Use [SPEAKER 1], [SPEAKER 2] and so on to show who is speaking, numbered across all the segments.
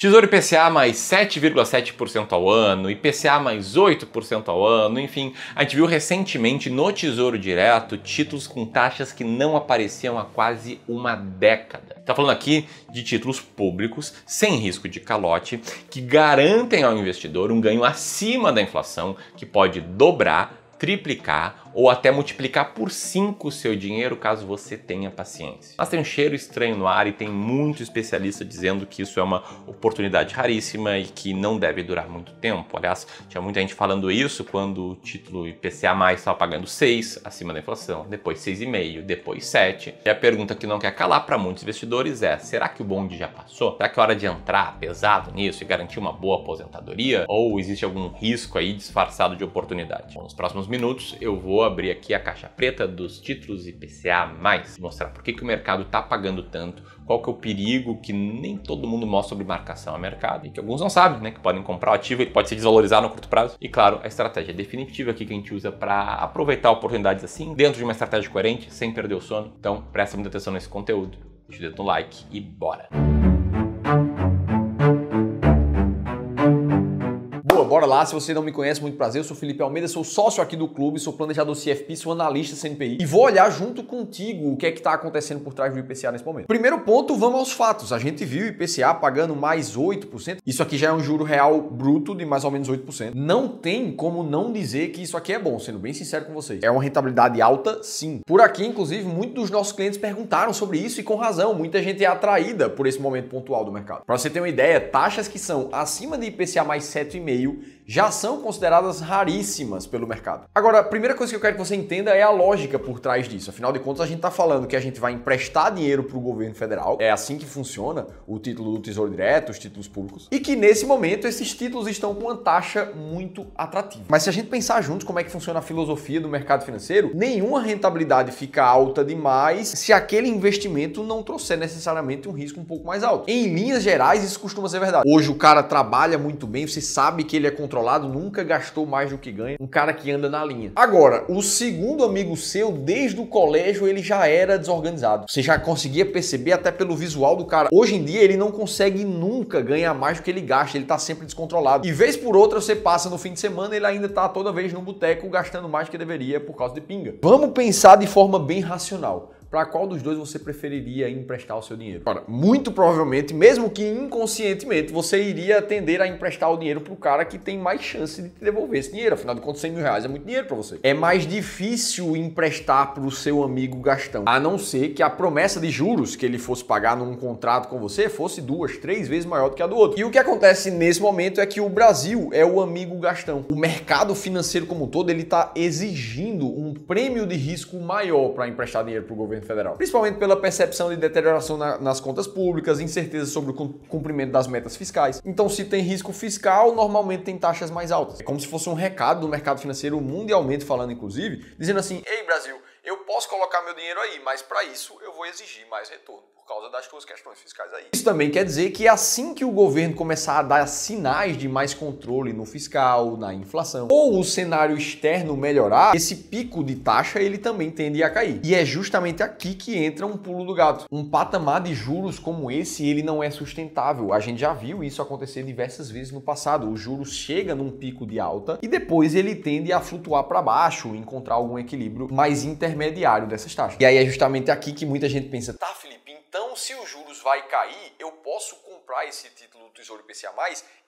[SPEAKER 1] Tesouro IPCA mais 7,7% ao ano, IPCA mais 8% ao ano, enfim, a gente viu recentemente no Tesouro Direto títulos com taxas que não apareciam há quase uma década. Está falando aqui de títulos públicos, sem risco de calote, que garantem ao investidor um ganho acima da inflação, que pode dobrar, triplicar ou até multiplicar por 5 o seu dinheiro caso você tenha paciência. Mas tem um cheiro estranho no ar e tem muito especialista dizendo que isso é uma oportunidade raríssima e que não deve durar muito tempo. Aliás, tinha muita gente falando isso quando o título IPCA+, estava pagando 6 acima da inflação, depois 6,5, depois 7. E a pergunta que não quer calar para muitos investidores é: será que o bonde já passou? Será que é hora de entrar pesado nisso e garantir uma boa aposentadoria? Ou existe algum risco aí disfarçado de oportunidade? Bom, nos próximos minutos eu vou abrir aqui a caixa preta dos títulos IPCA+, mostrar por que o mercado está pagando tanto, qual que é o perigo que nem todo mundo mostra sobre marcação a mercado e que alguns não sabem, né, que podem comprar o ativo, ele pode se desvalorizar no curto prazo. E claro, a estratégia definitiva aqui que a gente usa para aproveitar oportunidades assim, dentro de uma estratégia coerente, sem perder o sono. Então, presta muita atenção nesse conteúdo, deixa o dedo no like e bora!
[SPEAKER 2] Bora lá, se você não me conhece, muito prazer, eu sou Felipe Almeida, sou sócio aqui do clube, sou planejador CFP, sou analista CNPI e vou olhar junto contigo o que é que está acontecendo por trás do IPCA nesse momento. Primeiro ponto, vamos aos fatos. A gente viu o IPCA pagando mais 8%, isso aqui já é um juro real bruto de mais ou menos 8%. Não tem como não dizer que isso aqui é bom, sendo bem sincero com vocês. É uma rentabilidade alta, sim. Por aqui, inclusive, muitos dos nossos clientes perguntaram sobre isso e com razão, muita gente é atraída por esse momento pontual do mercado. Para você ter uma ideia, taxas que são acima de IPCA mais 7,5% já são consideradas raríssimas pelo mercado. Agora, a primeira coisa que eu quero que você entenda é a lógica por trás disso. Afinal de contas, a gente está falando que a gente vai emprestar dinheiro para o governo federal. É assim que funciona o título do Tesouro Direto, os títulos públicos. E que nesse momento esses títulos estão com uma taxa muito atrativa. Mas se a gente pensar juntos como é que funciona a filosofia do mercado financeiro, nenhuma rentabilidade fica alta demais se aquele investimento não trouxer necessariamente um risco um pouco mais alto. Em linhas gerais, isso costuma ser verdade. Hoje o cara trabalha muito bem, você sabe que ele é controlado, nunca gastou mais do que ganha, um cara que anda na linha. Agora, o segundo amigo seu, desde o colégio, ele já era desorganizado. Você já conseguia perceber até pelo visual do cara. Hoje em dia, ele não consegue nunca ganhar mais do que ele gasta, ele tá sempre descontrolado. E vez por outra, você passa no fim de semana, ele ainda tá toda vez no boteco gastando mais do que deveria por causa de pinga. Vamos pensar de forma bem racional. Para qual dos dois você preferiria emprestar o seu dinheiro? Ora, muito provavelmente, mesmo que inconscientemente, você iria tender a emprestar o dinheiro para o cara que tem mais chance de te devolver esse dinheiro. Afinal de contas, R$100.000 é muito dinheiro para você. É mais difícil emprestar para o seu amigo Gastão, a não ser que a promessa de juros que ele fosse pagar num contrato com você fosse 2, 3 vezes maior do que a do outro. E o que acontece nesse momento é que o Brasil é o amigo Gastão. O mercado financeiro como um todo, ele está exigindo um prêmio de risco maior para emprestar dinheiro para o governo federal, principalmente pela percepção de deterioração nas contas públicas, incerteza sobre o cumprimento das metas fiscais. Então, se tem risco fiscal, normalmente tem taxas mais altas. É como se fosse um recado do mercado financeiro mundialmente falando, inclusive, dizendo assim: ei, Brasil, eu posso colocar meu dinheiro aí, mas para isso eu vou exigir mais retorno por causa das tuas questões fiscais aí. Isso também quer dizer que assim que o governo começar a dar sinais de mais controle no fiscal, na inflação, ou o cenário externo melhorar, esse pico de taxa ele também tende a cair. E é justamente aqui que entra um pulo do gato. Um patamar de juros como esse, ele não é sustentável. A gente já viu isso acontecer diversas vezes no passado. O juros chega num pico de alta e depois ele tende a flutuar para baixo, encontrar algum equilíbrio mais intermediário dessas taxas. E aí é justamente aqui que muita gente pensa: tá, Felipe, então se os juros vai cair, eu posso comprar esse título do Tesouro IPCA+,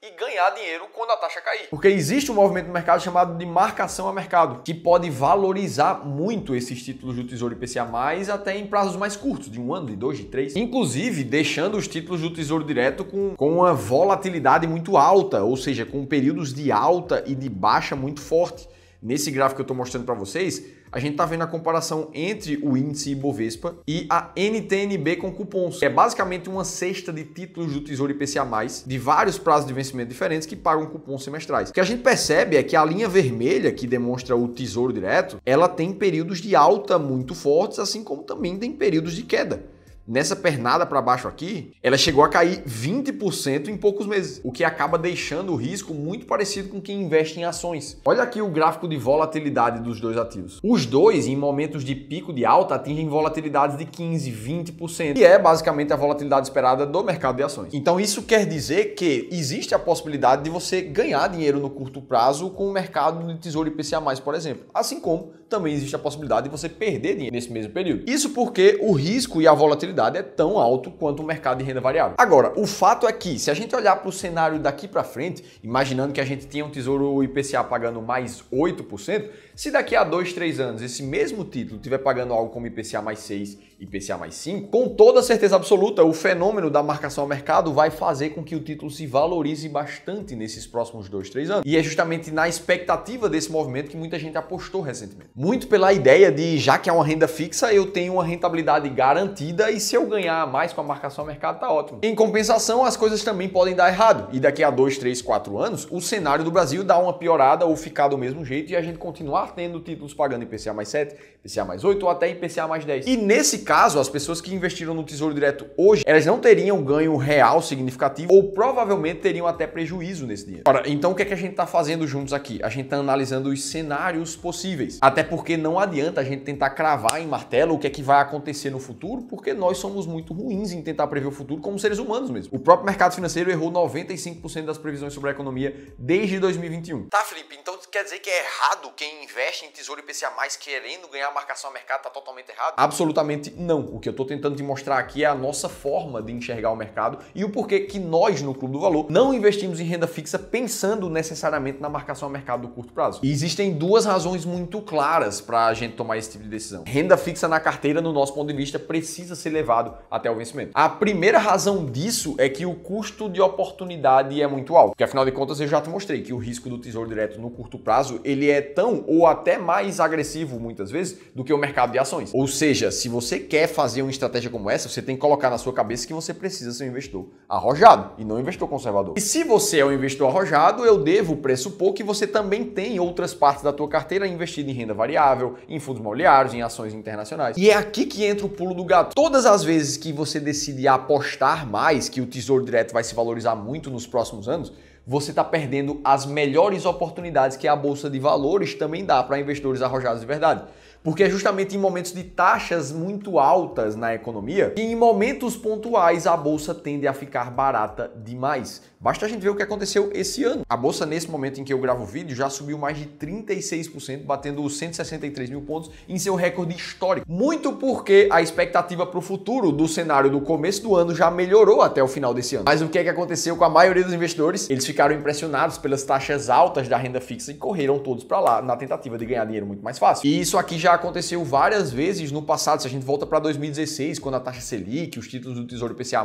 [SPEAKER 2] e ganhar dinheiro quando a taxa cair. Porque existe um movimento no mercado chamado de marcação a mercado, que pode valorizar muito esses títulos do Tesouro IPCA+, até em prazos mais curtos, de 1 ano, de 2, de 3. Inclusive, deixando os títulos do Tesouro Direto com uma volatilidade muito alta, ou seja, com períodos de alta e de baixa muito forte. Nesse gráfico que eu estou mostrando para vocês, a gente está vendo a comparação entre o índice Ibovespa e a NTN-B com cupons. É basicamente uma cesta de títulos do Tesouro IPCA+, de vários prazos de vencimento diferentes que pagam cupons semestrais. O que a gente percebe é que a linha vermelha, que demonstra o Tesouro Direto, ela tem períodos de alta muito fortes, assim como também tem períodos de queda. nessa pernada para baixo aqui, ela chegou a cair 20% em poucos meses, o que acaba deixando o risco muito parecido com quem investe em ações. Olha aqui o gráfico de volatilidade dos dois ativos. Os dois, em momentos de pico de alta, atingem volatilidades de 15, 20%, que é basicamente a volatilidade esperada do mercado de ações. Então isso quer dizer que existe a possibilidade de você ganhar dinheiro no curto prazo com o mercado de Tesouro IPCA+, por exemplo. Assim como também existe a possibilidade de você perder dinheiro nesse mesmo período. Isso porque o risco e a volatilidade é tão alto quanto o mercado de renda variável. Agora, o fato é que, se a gente olhar para o cenário daqui para frente, imaginando que a gente tinha um Tesouro IPCA pagando mais 8%, se daqui a 2, 3 anos esse mesmo título estiver pagando algo como IPCA mais 6, IPCA mais 5, com toda certeza absoluta, o fenômeno da marcação ao mercado vai fazer com que o título se valorize bastante nesses próximos 2, 3 anos. E é justamente na expectativa desse movimento que muita gente apostou recentemente. Muito pela ideia de, já que é uma renda fixa, eu tenho uma rentabilidade garantida e se eu ganhar mais com a marcação ao mercado, tá ótimo. Em compensação, as coisas também podem dar errado. E daqui a 2, 3, 4 anos, o cenário do Brasil dá uma piorada ou ficar do mesmo jeito e a gente continuar tendo títulos pagando IPCA mais 7, IPCA mais 8 ou até IPCA mais 10. E nesse caso, as pessoas que investiram no Tesouro Direto hoje, elas não teriam ganho real significativo ou provavelmente teriam até prejuízo nesse dinheiro. Ora, então o que é que a gente está fazendo juntos aqui? A gente está analisando os cenários possíveis. Até porque não adianta a gente tentar cravar em martelo o que é que vai acontecer no futuro, porque nós somos muito ruins em tentar prever o futuro como seres humanos mesmo. O próprio mercado financeiro errou 95% das previsões sobre a economia desde 2021.
[SPEAKER 3] Tá, Felipe, então quer dizer que é errado quem investe em Tesouro IPCA+, querendo ganhar a marcação ao mercado, tá totalmente errado?
[SPEAKER 2] Absolutamente não. O que eu estou tentando te mostrar aqui é a nossa forma de enxergar o mercado e o porquê que nós, no Clube do Valor, não investimos em renda fixa pensando necessariamente na marcação ao mercado do curto prazo. E existem duas razões muito claras para a gente tomar esse tipo de decisão. Renda fixa na carteira, no nosso ponto de vista, precisa ser levado até o vencimento. A primeira razão disso é que o custo de oportunidade é muito alto. Porque afinal de contas eu já te mostrei que o risco do Tesouro Direto no curto prazo, ele é tão ou até mais agressivo muitas vezes do que o mercado de ações. Ou seja, se você quer fazer uma estratégia como essa, você tem que colocar na sua cabeça que você precisa ser um investidor arrojado e não um investidor conservador. E se você é um investidor arrojado, eu devo pressupor que você também tem outras partes da tua carteira investida em renda variável, em fundos imobiliários, em ações internacionais. E é aqui que entra o pulo do gato. Todas as vezes que você decide apostar mais, que o Tesouro Direto vai se valorizar muito nos próximos anos, você está perdendo as melhores oportunidades que a Bolsa de Valores também dá para investidores arrojados de verdade. Porque é justamente em momentos de taxas muito altas na economia que em momentos pontuais a Bolsa tende a ficar barata demais. Basta a gente ver o que aconteceu esse ano. A Bolsa, nesse momento em que eu gravo o vídeo, já subiu mais de 36%, batendo os 163 mil pontos em seu recorde histórico. Muito porque a expectativa para o futuro do cenário do começo do ano já melhorou até o final desse ano. Mas o que é que aconteceu com a maioria dos investidores? Eles ficaram impressionados pelas taxas altas da renda fixa e correram todos para lá na tentativa de ganhar dinheiro muito mais fácil. E isso aqui já aconteceu várias vezes no passado. Se a gente volta para 2016, quando a taxa Selic, os títulos do Tesouro IPCA+,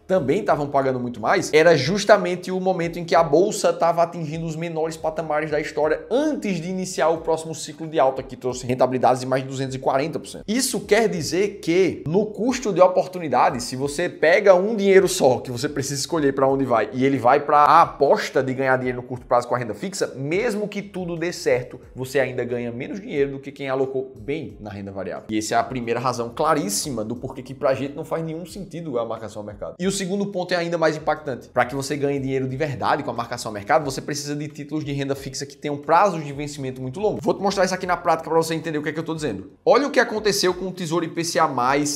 [SPEAKER 2] também estavam pagando muito mais, era justamente o momento em que a Bolsa estava atingindo os menores patamares da história antes de iniciar o próximo ciclo de alta, que trouxe rentabilidades de mais de 240%. Isso quer dizer que no custo de oportunidade, se você pega um dinheiro só, que você precisa escolher para onde vai, e ele vai para a aposta de ganhar dinheiro no curto prazo com a renda fixa, mesmo que tudo dê certo, você ainda ganha menos dinheiro do que quem alocou bem na renda variável. E essa é a primeira razão claríssima do porquê que pra gente não faz nenhum sentido a marcação ao mercado. E o segundo ponto é ainda mais impactante. Para que você ganhe dinheiro de verdade com a marcação ao mercado, você precisa de títulos de renda fixa que tenham prazos de vencimento muito longos. Vou te mostrar isso aqui na prática para você entender o que é que eu tô dizendo. Olha o que aconteceu com o Tesouro IPCA+,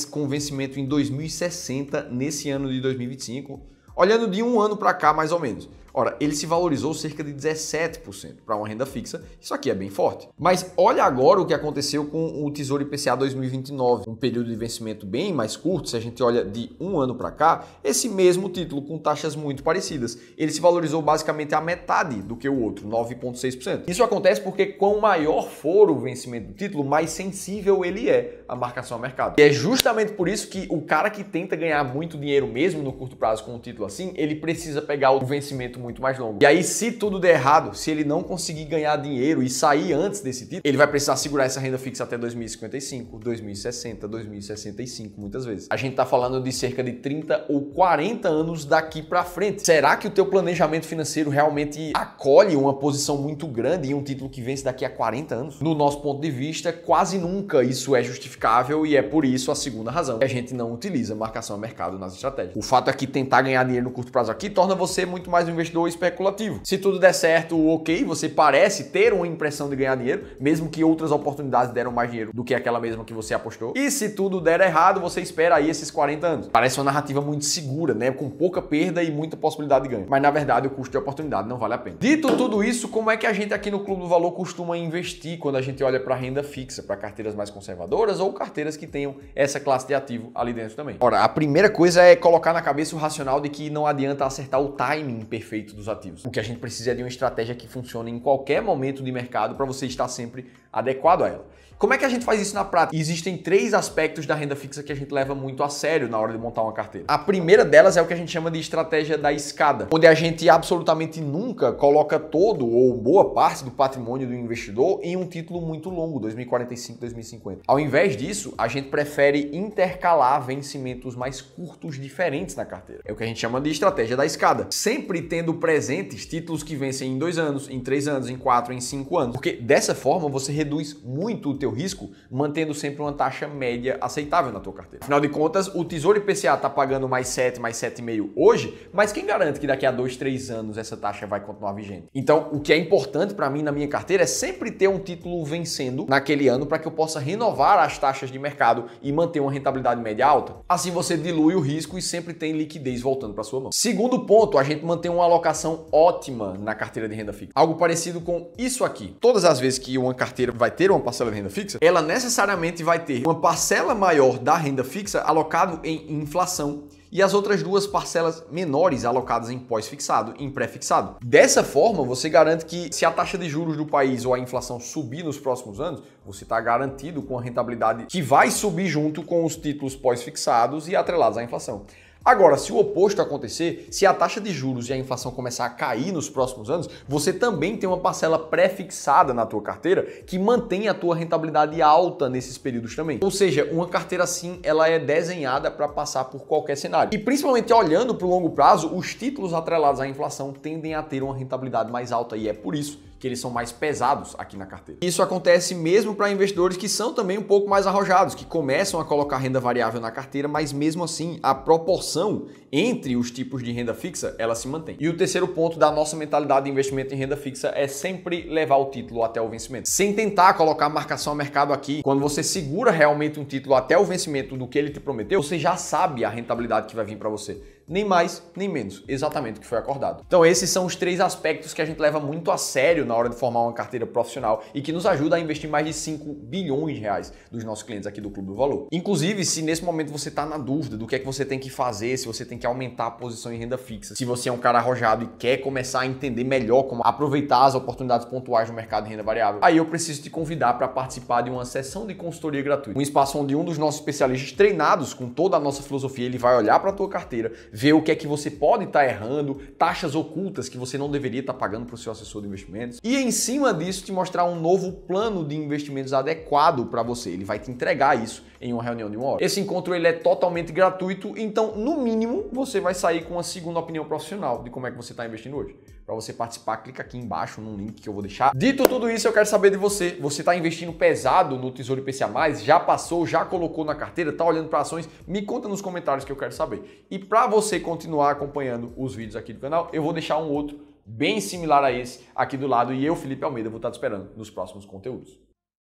[SPEAKER 2] com vencimento em 2060, nesse ano de 2025, olhando de um ano para cá mais ou menos. Ora, ele se valorizou cerca de 17% para uma renda fixa. Isso aqui é bem forte. Mas olha agora o que aconteceu com o Tesouro IPCA 2029, um período de vencimento bem mais curto. Se a gente olha de um ano para cá, esse mesmo título com taxas muito parecidas, ele se valorizou basicamente a metade do que o outro, 9,6%. Isso acontece porque quanto maior for o vencimento do título, mais sensível ele é à marcação ao mercado. E é justamente por isso que o cara que tenta ganhar muito dinheiro mesmo no curto prazo com um título assim, ele precisa pegar o vencimento muito mais longo. E aí, se tudo der errado, se ele não conseguir ganhar dinheiro e sair antes desse título, ele vai precisar segurar essa renda fixa até 2055, 2060, 2065, muitas vezes. A gente tá falando de cerca de 30 ou 40 anos daqui para frente. Será que o teu planejamento financeiro realmente acolhe uma posição muito grande em um título que vence daqui a 40 anos? No nosso ponto de vista, quase nunca isso é justificável e é por isso a segunda razão que a gente não utiliza marcação a mercado nas estratégias. O fato é que tentar ganhar dinheiro no curto prazo aqui torna você muito mais um investidor especulativo. Se tudo der certo, ok, você parece ter uma impressão de ganhar dinheiro, mesmo que outras oportunidades deram mais dinheiro do que aquela mesma que você apostou. E se tudo der errado, você espera aí esses 40 anos. Parece uma narrativa muito segura, né? Com pouca perda e muita possibilidade de ganho. Mas na verdade o custo de oportunidade não vale a pena. Dito tudo isso, como é que a gente aqui no Clube do Valor costuma investir quando a gente olha para renda fixa, para carteiras mais conservadoras ou carteiras que tenham essa classe de ativo ali dentro também? Ora, a primeira coisa é colocar na cabeça o racional de que não adianta acertar o timing perfeito dos ativos. O que a gente precisa é de uma estratégia que funcione em qualquer momento de mercado para você estar sempre adequado a ela. Como é que a gente faz isso na prática? Existem 3 aspectos da renda fixa que a gente leva muito a sério na hora de montar uma carteira. A primeira delas é o que a gente chama de estratégia da escada, onde a gente absolutamente nunca coloca todo ou boa parte do patrimônio do investidor em um título muito longo, 2045, 2050. Ao invés disso, a gente prefere intercalar vencimentos mais curtos diferentes na carteira. É o que a gente chama de estratégia da escada. Sempre tendo presentes títulos que vencem em 2 anos, em 3 anos, em 4, em 5 anos. Porque dessa forma você reduz muito o teu risco, mantendo sempre uma taxa média aceitável na tua carteira. Afinal de contas, o Tesouro IPCA está pagando mais 7, mais 7,5 hoje, mas quem garante que daqui a 2, 3 anos essa taxa vai continuar vigente? Então, o que é importante para mim na minha carteira é sempre ter um título vencendo naquele ano para que eu possa renovar as taxas de mercado e manter uma rentabilidade média alta. Assim você dilui o risco e sempre tem liquidez voltando para sua mão. Segundo ponto, a gente mantém uma alocação ótima na carteira de renda fixa. Algo parecido com isso aqui. Todas as vezes que uma carteira vai ter uma parcela de renda fixa, ela necessariamente vai ter uma parcela maior da renda fixa alocado em inflação e as outras 2 parcelas menores alocadas em pós-fixado e em pré-fixado. Dessa forma, você garante que se a taxa de juros do país ou a inflação subir nos próximos anos, você está garantido com a rentabilidade que vai subir junto com os títulos pós-fixados e atrelados à inflação. Agora, se o oposto acontecer, se a taxa de juros e a inflação começar a cair nos próximos anos, você também tem uma parcela pré-fixada na tua carteira que mantém a tua rentabilidade alta nesses períodos também. Ou seja, uma carteira assim, ela é desenhada para passar por qualquer cenário. E principalmente olhando para o longo prazo, os títulos atrelados à inflação tendem a ter uma rentabilidade mais alta e é por isso que eles são mais pesados aqui na carteira. Isso acontece mesmo para investidores que são também um pouco mais arrojados, que começam a colocar renda variável na carteira, mas mesmo assim a proporção entre os tipos de renda fixa, ela se mantém. E o terceiro ponto da nossa mentalidade de investimento em renda fixa é sempre levar o título até o vencimento. Sem tentar colocar marcação a mercado aqui, quando você segura realmente um título até o vencimento do que ele te prometeu, você já sabe a rentabilidade que vai vir para você. Nem mais, nem menos. Exatamente o que foi acordado. Então esses são os 3 aspectos que a gente leva muito a sério na hora de formar uma carteira profissional e que nos ajuda a investir mais de 5 bilhões de reais dos nossos clientes aqui do Clube do Valor. Inclusive, se nesse momento você está na dúvida do que é que você tem que fazer, se você tem que aumentar a posição em renda fixa, se você é um cara arrojado e quer começar a entender melhor como aproveitar as oportunidades pontuais no mercado de renda variável, aí eu preciso te convidar para participar de uma sessão de consultoria gratuita. Um espaço onde um dos nossos especialistas treinados com toda a nossa filosofia, ele vai olhar para a tua carteira, ver o que é que você pode estar errando, taxas ocultas que você não deveria estar pagando para o seu assessor de investimentos e em cima disso te mostrar um novo plano de investimentos adequado para você. Ele vai te entregar isso em uma reunião de 1 hora. Esse encontro ele é totalmente gratuito, então no mínimo você vai sair com uma segunda opinião profissional de como é que você está investindo hoje. Para você participar, clica aqui embaixo no link que eu vou deixar. Dito tudo isso, eu quero saber de você. Você está investindo pesado no Tesouro IPCA+? Já passou, já colocou na carteira, está olhando para ações? Me conta nos comentários que eu quero saber. E para você continuar acompanhando os vídeos aqui do canal, eu vou deixar um outro bem similar a esse aqui do lado e eu, Felipe Almeida, vou estar te esperando nos próximos conteúdos.